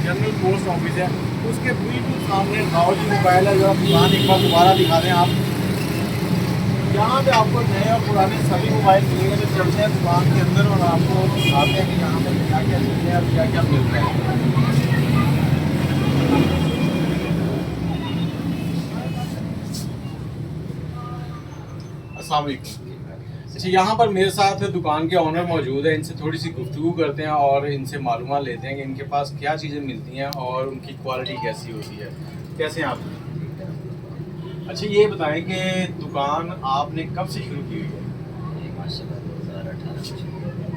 General post office है, उसके बिल्कुल सामने रावजी मोबाइल है। जो दुकान एक बार दोबारा दिखा दें आप, यहाँ पे आपको नए और पुराने सभी मोबाइल मिलेंगे। तो चलते हैं दुकान के अंदर और आपको दिखाते हैं कि यहाँ पे क्या क्या चीज़ें हैं और क्या क्या मिल रहा है। अस्सलाम वालेकुम। अच्छा, यहाँ पर मेरे साथ दुकान के ऑनर मौजूद है, इनसे थोड़ी सी गुफ्तगू करते हैं और इनसे मालूमात लेते हैं कि इनके पास क्या चीज़ें मिलती हैं और उनकी क्वालिटी कैसी होती है। कैसे हैं आप? अच्छा, ये बताएं कि दुकान आपने कब से शुरू की हुई है? माशाल्लाह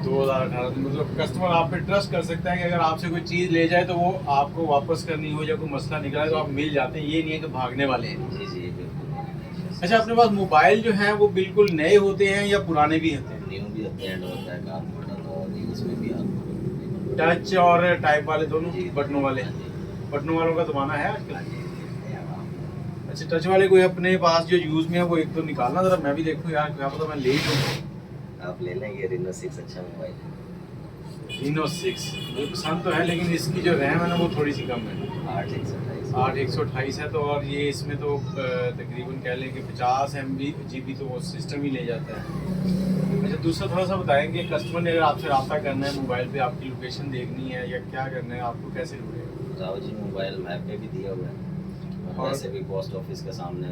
2018 में। मतलब कस्टमर आप पे ट्रस्ट कर सकता है कि अगर आपसे कोई चीज़ ले जाए तो वो आपको वापस करनी हो या कोई मसला निकला है तो आप मिल जाते हैं, ये नहीं है कि भागने वाले हैं। जी जी बिल्कुल। अच्छा, अपने पास मोबाइल जो हैं वो बिल्कुल नए होते हैं या पुराने भी होते हैं? न्यू भी होते हैं, होता है काम मॉडल और यूज में भी आपको टच और टाइप वाले दोनों, जी, बटनों वाले। हाँ जी। बटनों वालों का ज़माना है आजकल। हाँ जी, देखते हैं आप। अच्छा, टच वाले कोई अपने पास जो यूज़ में है वो एक तो निकालना ज़रा, मैं भी देखूँ यार, क्या पता मैं ले ही लूँ। आप ले लेंगे Reno 6 अच्छा मोबाइल है। Reno 6 मुझे पसंद तो है, लेकिन इसकी जो रैम है ना वो थोड़ी सी कम है। 8/128 8/128 है तो, और ये इसमें तो तकरीबन कह लें कि 50 MB तो वो सिस्टम ही ले जाता है। अच्छा, दूसरा थोड़ा सा बताएं कि कस्टमर ने अगर आपसे रब्ता करना है मोबाइल पे, आपकी लोकेशन देखनी है या क्या करना है, आपको कैसे ढूंढेगा? रावजी मोबाइल मैप पे भी दिया हुआ है और वैसे भी पोस्ट ऑफिस के सामने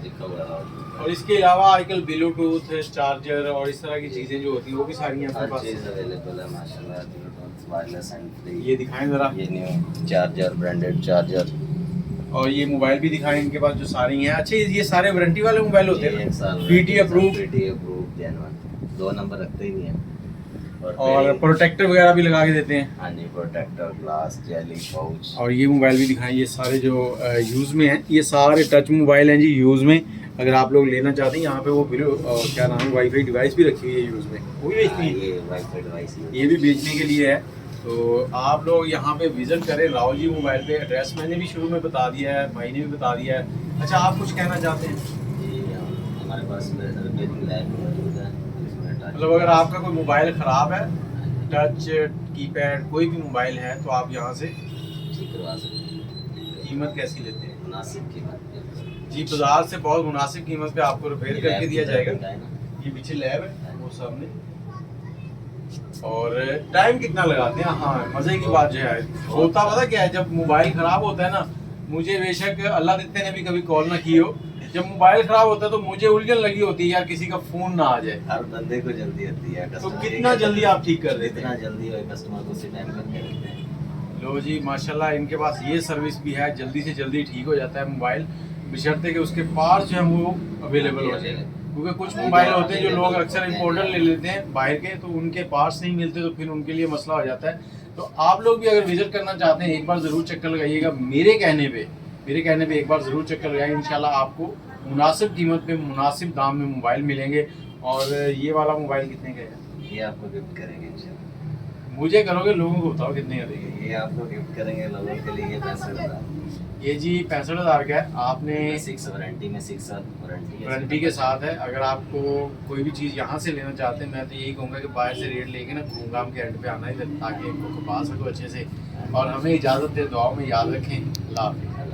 लिखा हुआ है रावजी। और इसके अलावा आजकल ब्लूटूथ, चार्जर और इस तरह की चीज़ें जो होती हैं वो भी सारी हैं हर आपके पास? चीज़ अवेलेबल है माशाल्लाह, ब्लूटूथ वायरलेस एंड फ्री। ये दिखाएं ज़रा। ये न्यू चार्जर, ब्रांडेड चार्जर और ये मोबाइल भी दिखाएं इनके पास जो सारी हैं। अच्छा, ये सारे वारंटी वाले मोबाइल होते हैं? PT approve? PT approve, genuine, 2 number रखते ही नहीं है। और प्रोटेक्टर वगैरह भी लगा के देते हैं? हाँ जी, प्रोटेक्टर, ग्लास, जेली, पाउच। और ये मोबाइल भी दिखाएं, ये सारे जो यूज़ में हैं, ये सारे टच मोबाइल हैं जी यूज़ में। अगर आप लोग लेना चाहते हैं, यहाँ पे वो क्या नाम है, वाईफाई डिवाइस भी रखी हुई है यूज़ में, वो भी बेचनी है। ये वाईफाई डिवाइस ये भी बेचने के लिए है। तो आप लोग यहाँ पे विज़िट करें रावजी मोबाइल पे। एड्रेस मैंने भी शुरू में बता दिया है, भाई ने भी बता दिया है। अच्छा, आप कुछ कहना चाहते हैं? जी, हमारे पास रिपेयरिंग लैब मौजूद है। मतलब अगर आपका कोई मोबाइल ख़राब है, टच, कीपैड, कोई भी मोबाइल है, तो आप यहाँ से ठीक करवा सकते हैं। कीमत कैसी लेते हैं? मुनासिब कीमत जी, बाजार से बहुत मुनासिब कीमत पे आपको रिपेयर करके दिया जाएगा। ना। ये पीछे लैब है वो सामने। और टाइम कितना लगाते हैं? हाँ, मज़े की बात जो है, होता पता क्या है, जब मोबाइल ख़राब होता है ना, मुझे बेशक अल्लाह देते ने भी कभी कॉल ना की हो, जब मोबाइल ख़राब होता है तो मुझे उलझन लगी होती है यार, किसी का फ़ोन ना आ जाए। हर बंदे को जल्दी होती है। तो कितना जल्दी आप ठीक कर देते जितना हैं? जल्दी हो कस्टमर को उसी टाइम करके देते हैं। लो जी, माशाल्लाह इनके पास ये सर्विस भी है, जल्दी से जल्दी ठीक हो जाता है मोबाइल, बशर्ते कि उसके पार्ट्स जो हैं वो अवेलेबल हो जाए। क्योंकि कुछ मोबाइल होते हैं जो लोग अक्सर इम्पोर्टर ले लेते हैं बाहर के, तो उनके पार्ट्स नहीं मिलते, तो फिर उनके लिए मसला हो जाता है। तो आप लोग भी अगर विजिट करना चाहते हैं, एक बार ज़रूर चक्कर लगाइएगा। मेरे कहने पे एक बार ज़रूर चक्कर लगाइए, इंशाल्लाह आपको मुनासिब कीमत पे मुनासिब दाम में मोबाइल मिलेंगे। और ये वाला मोबाइल कितने का है? ये आपको गिफ्ट करेंगे इंशाल्लाह। मुझे करोगे, लोगों को बताओ कितने का देंगे? ये आपको गिफ्ट करेंगे लोगों के लिए। ये 65,000 ये जी 65,000 का है। आपने 6 वारंटी में 6 साल वारंटी के साथ है। अगर आपको कोई भी चीज़ यहाँ से लेना चाहते हैं, मैं तो यही कहूँगा कि बाहर से रेट लेके ना घूम घाम के एंड पे आना है, ताकि इनको खपा सको अच्छे से। और हमें इजाज़त दे, दुआ में याद रखें। अल्लाह हाफ़िज़।